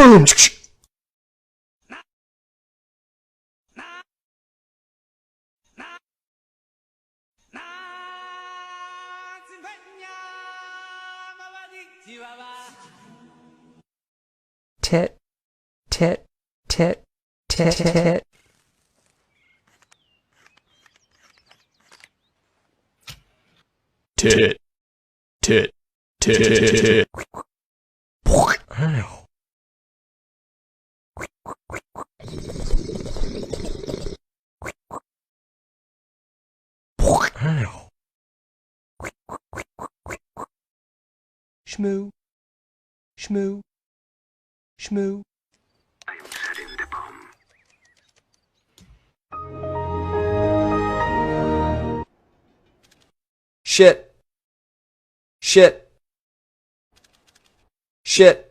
Boom! Tit, tit, tit, tit, tit. Tit, tit, tit. Ow. Ow. Shmoo, shmoo, shmoo. I am setting the bomb. Shit. Shit. Shit.